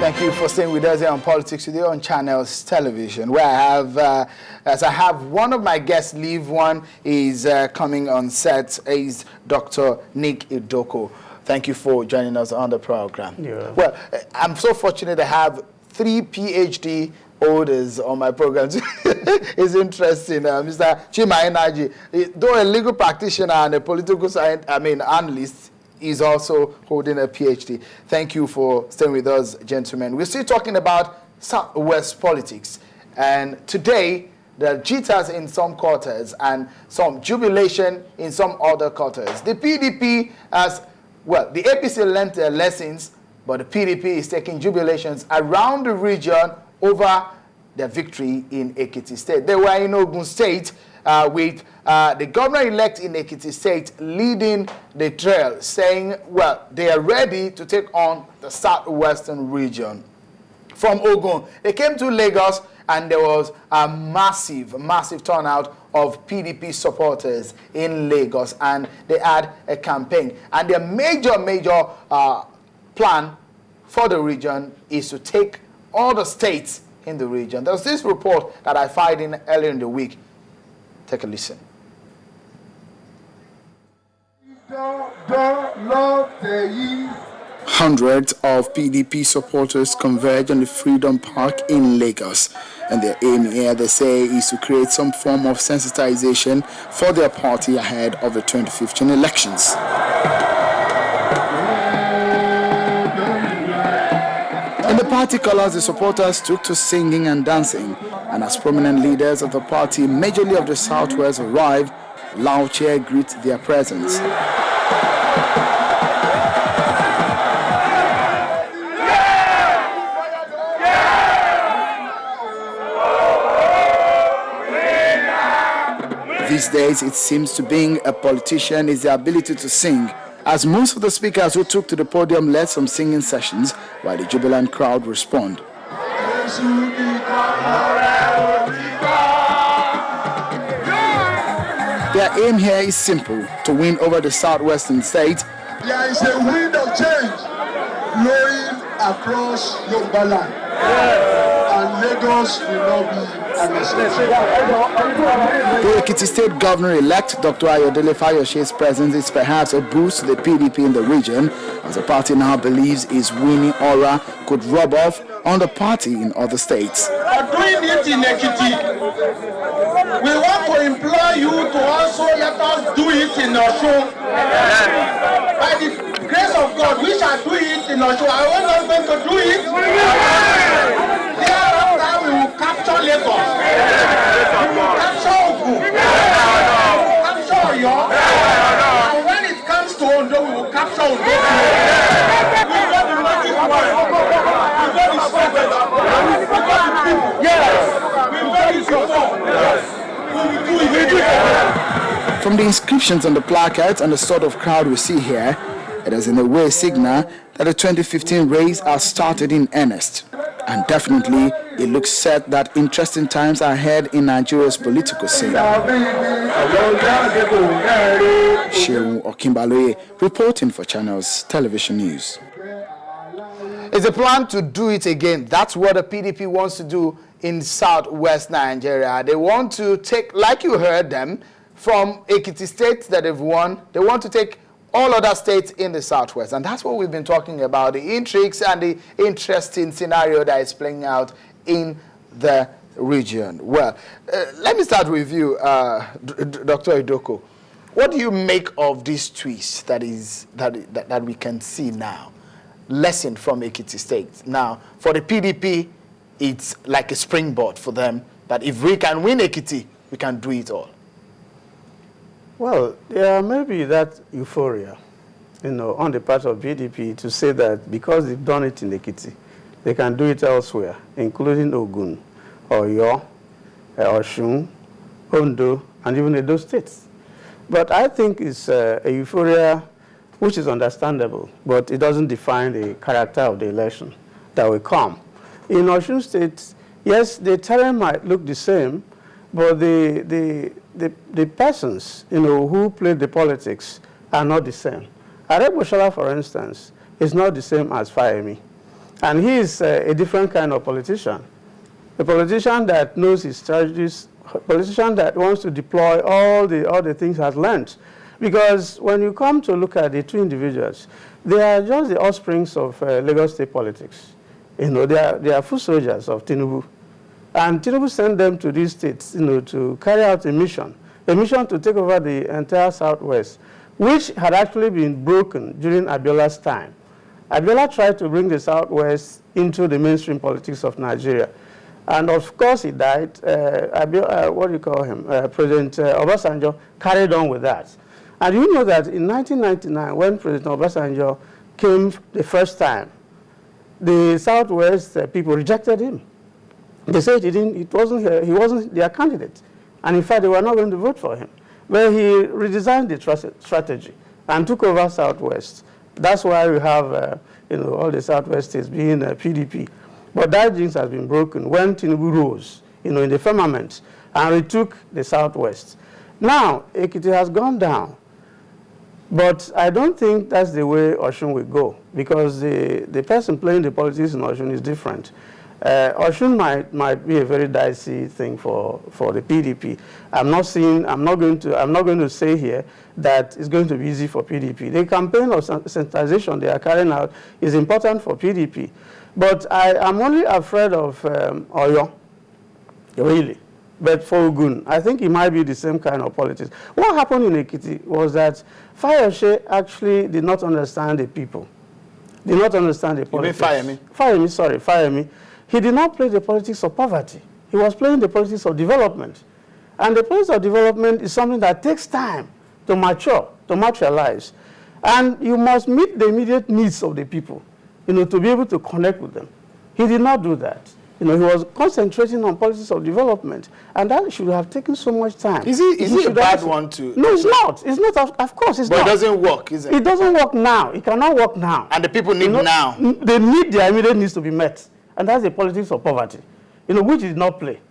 Thank you for staying with us here on Politics Today on Channels Television, where I have one of my guests leave. One is coming on set, is Dr. Nick Idoko. Thank you for joining us on the program. Yeah. Well, I'm so fortunate to have 3 PhD holders on my program. It's interesting, Mr. Chima Enaji, though a legal practitioner and a political science, analyst, is also holding a PhD. Thank you for staying with us, gentlemen. We're still talking about Southwest politics. And today, there are jitters in some quarters and some jubilation in some other quarters. The PDP has, well, the APC learned their lessons, but the PDP is taking jubilations around the region over their victory in Ekiti State. They were in Osun State with the governor-elect in Ekiti State leading the trail, saying, well, they are ready to take on the southwestern region. From Ogun, they came to Lagos, and there was a massive turnout of PDP supporters in Lagos, and they had a campaign. And their major plan for the region is to take all the states in the region. There was this report that I filed in earlier in the week. Take a listen. Hundreds of PDP supporters converge on the Freedom Park in Lagos, and their aim here, they say, is to create some form of sensitization for their party ahead of the 2015 elections. In the party colors, the supporters took to singing and dancing, and as prominent leaders of the party, majorly of the Southwest, arrived, loud cheer greet their presence. These days, it seems to being a politician is the ability to sing, as most of the speakers who took to the podium led some singing sessions, while the jubilant crowd respond. Their aim here is simple, to win over the southwestern state. There is a wind of change blowing across Yoruba land, and Lagos will not be an exception. The Ekiti State Governor-elect, Dr. Fayose's presence is perhaps a boost to the PDP in the region, as the party now believes its winning aura could rub off on the party in other states. We are doing it in Ekiti. We want to implore you to also let us do it in Osun. By the grace of God, we shall do it in Osun. I want us going to do it. Thereafter, we will capture Lagos. We will capture Ogun. We will capture Oyo. And when it comes to Ondo, we will capture Ondo. We got the magic word. We got the strategy. We got the people. Yes. We got the support. Yes. From the inscriptions on the placards and the sort of crowd we see here, it is in a way a signal that the 2015 race has started in earnest. And definitely, it looks set that interesting times are ahead in Nigeria's political scene. Shehu Okimbaloye reporting for Channels Television News. It's a plan to do it again. That's what the PDP wants to do in southwest Nigeria. They want to take, like you heard them, from Ekiti State that they've won, they want to take all other states in the southwest. And that's what we've been talking about, the intrigues and the interesting scenario that is playing out in the region. Well, let me start with you, Dr. Idoko. What do you make of this twist that we can see now? Lesson from Ekiti State. Now, for the PDP, it's like a springboard for them, that if we can win Ekiti, we can do it all. Well, there may be that euphoria, on the part of PDP to say that because they've done it in Ekiti, they can do it elsewhere, including Ogun, Oyo, Osun, Ondo, and even Edo states. But I think it's a euphoria which is understandable, but it doesn't define the character of the election that will come. In Osun State, yes, the terrain might look the same, but the persons, who play the politics are not the same. Aregbesola, for instance, is not the same as Fayemi. And he is a different kind of politician. A politician that knows his strategies, a politician that wants to deploy all the things he has learned. Because when you come to look at the two individuals, they are just the offsprings of Lagos state politics. You know, they are foot soldiers of Tinubu. And Tinubu sent them to these states, you know, to carry out a mission to take over the entire Southwest, which had actually been broken during Abiola's time. Abiola tried to bring the Southwest into the mainstream politics of Nigeria. And of course he died. What do you call him? President Obasanjo carried on with that. And you know that in 1999, when President Obasanjo came the first time, the Southwest people rejected him. They said he wasn't their candidate. And in fact, they were not going to vote for him. But he redesigned the strategy and took over Southwest. That's why we have you know, all the Southwest states being PDP. But that jinx has been broken when Tinubu rose, you know, in the firmament and retook the Southwest. Now, Ekiti has gone down. But I don't think that's the way Osun will go, because the person playing the politics in Osun is different. Osun might be a very dicey thing for the PDP. I'm not going to say here that it's going to be easy for PDP. The campaign of sensitization they are carrying out is important for PDP. But I'm only afraid of Oyo, really. But for Ogun, I think it might be the same kind of politics. What happened in Ekiti was that Fayose actually did not understand the people, did not understand the politics. You mean Fayemi? Fayemi. He did not play the politics of poverty. He was playing the politics of development. And the politics of development is something that takes time to mature, to materialize. And you must meet the immediate needs of the people, you know, to be able to connect with them. He did not do that. You know, he was concentrating on policies of development, and that should have taken so much time. Is he a bad one to? No, it's not. It's not. Of course, it's not. But it doesn't work, is it? It doesn't work now. It cannot work now. And the people need now. They need their immediate needs to be met, and that's the politics of poverty, you know, which he did not play.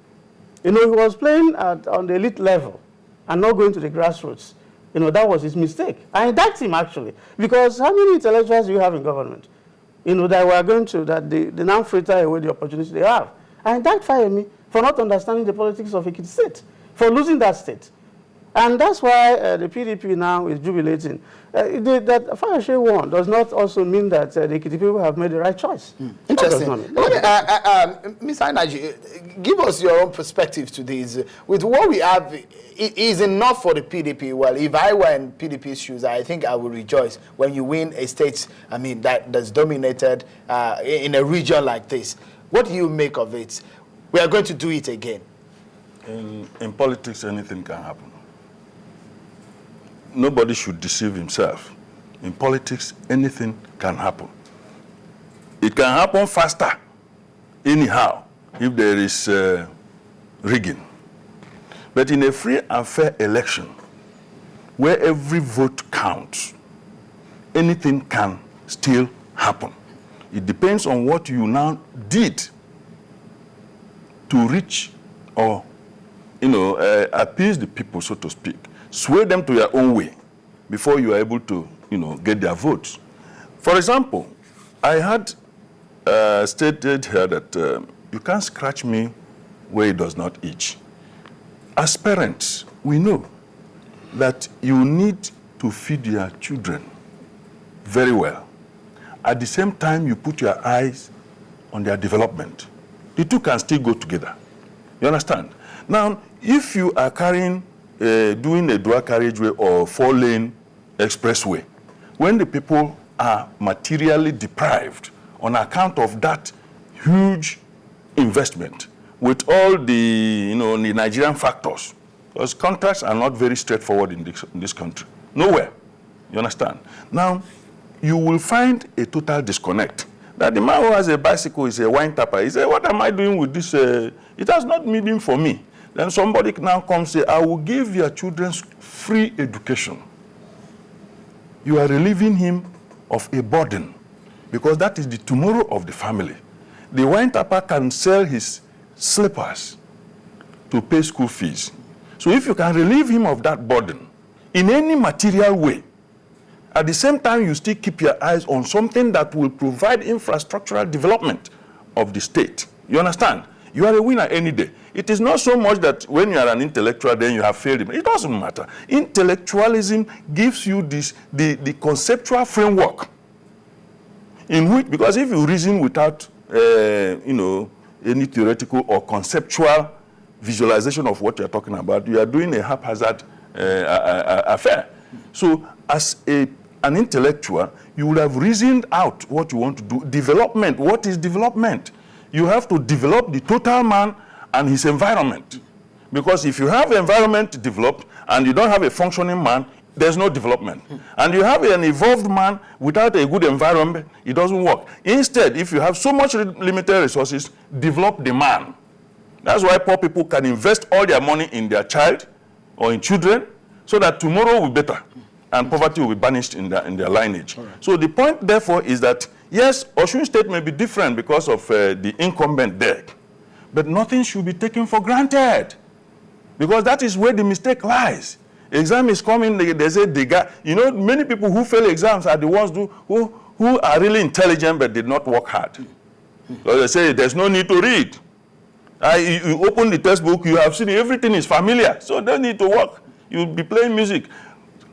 You know, he was playing on the elite level and not going to the grassroots. You know, that was his mistake. I indict him, actually, because how many intellectuals do you have in government? You know, that we are going to, that they now fritter away the opportunity they have. And that fired me for not understanding the politics of Ekiti State, for losing that state. And that's why the PDP now is jubilating. That Fayose won does not also mean that the Ekiti people have made the right choice. Interesting. Ms. Ainaji, give us your own perspective to this. With what we have, is enough for the PDP? Well, if I were in PDP's shoes, I think I would rejoice when you win a state, I mean, that's dominated in a region like this. What do you make of it? We are going to do it again. In politics, anything can happen. Nobody should deceive himself. In politics, anything can happen. It can happen faster, anyhow, if there is rigging. But in a free and fair election, where every vote counts, anything can still happen. It depends on what you now did to reach or, you know, appease the people, so to speak. Sway them to your own way before you are able to, you know, get their votes. For example, I had stated here that you can't scratch me where it does not itch. As parents, we know that you need to feed your children very well. At the same time, you put your eyes on their development. The two can still go together. You understand? Now, if you are carrying, doing a dual carriageway or 4-lane expressway, when the people are materially deprived on account of that huge investment, with all the, you know, the Nigerian factors, because contracts are not very straightforward in this country. Nowhere. You understand? Now, you will find a total disconnect. That the man who has a bicycle is a wine tapper. He said, what am I doing with this? It has not meaning for me. Then somebody now comes and say, I will give your children free education. You are relieving him of a burden, because that is the tomorrow of the family. The wine tapper can sell his slippers to pay school fees. So if you can relieve him of that burden in any material way, at the same time, you still keep your eyes on something that will provide infrastructural development of the state. You understand? You are a winner any day. It is not so much that when you are an intellectual, then you have failed him. It doesn't matter. Intellectualism gives you the conceptual framework in which, because if you reason without, any theoretical or conceptual visualization of what you're talking about, you are doing a haphazard affair. So as an intellectual, you will have reasoned out what you want to do. Development, what is development? You have to develop the total man and his environment. Because if you have environment developed and you don't have a functioning man, there's no development. And you have an evolved man without a good environment, it doesn't work. Instead, if you have so much limited resources, develop the man. That's why poor people can invest all their money in their child or in children so that tomorrow will be better and poverty will be banished in their lineage. Right. So the point, therefore, is that, yes, Osun State may be different because of the incumbent there, but nothing should be taken for granted because that is where the mistake lies. Exam is coming, they say they got, many people who fail exams are the ones who are really intelligent but did not work hard. So they say there's no need to read. You open the textbook, you have seen everything is familiar, so don't need to work. You'll be playing music.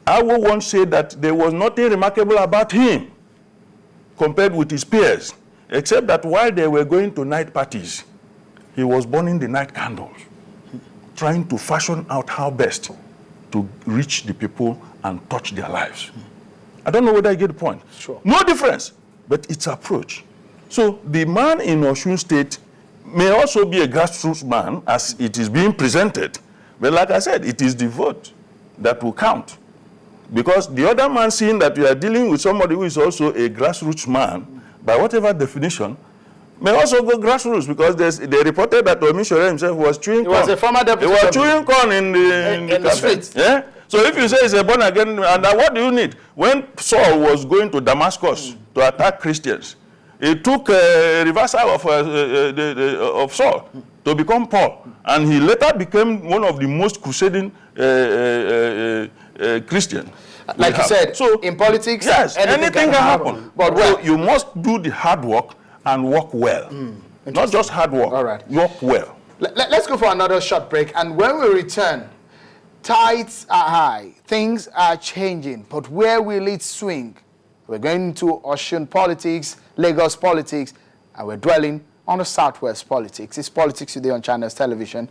I will once say that there was nothing remarkable about him compared with his peers, except that while they were going to night parties, he was burning the night candles, trying to fashion out how best to reach the people and touch their lives. I don't know whether I get the point. Sure. No difference, but it's approach. So the man in Osun State may also be a grassroots man as it is being presented, but like I said, it is the vote that will count. Because the other man, seeing that you are dealing with somebody who is also a grassroots man, by whatever definition, may also go grassroots, because they reported that Omishore himself was chewing corn. He was a former deputy. He was chewing corn in the streets. Yeah? So if you say he's a born again, and what do you need? When Saul was going to Damascus to attack Christians, he took a reversal of Saul to become Paul. And he later became one of the most crusading Christian. Like you said, so in politics, yes, anything can happen. But so you must do the hard work and work well. Not just hard work. All right. Work well. Let's go for another short break. And when we return, tides are high. Things are changing. But where will it swing? We're going into Osun politics, Lagos politics, and we're dwelling on the Southwest politics. It's Politics Today on Channels Television.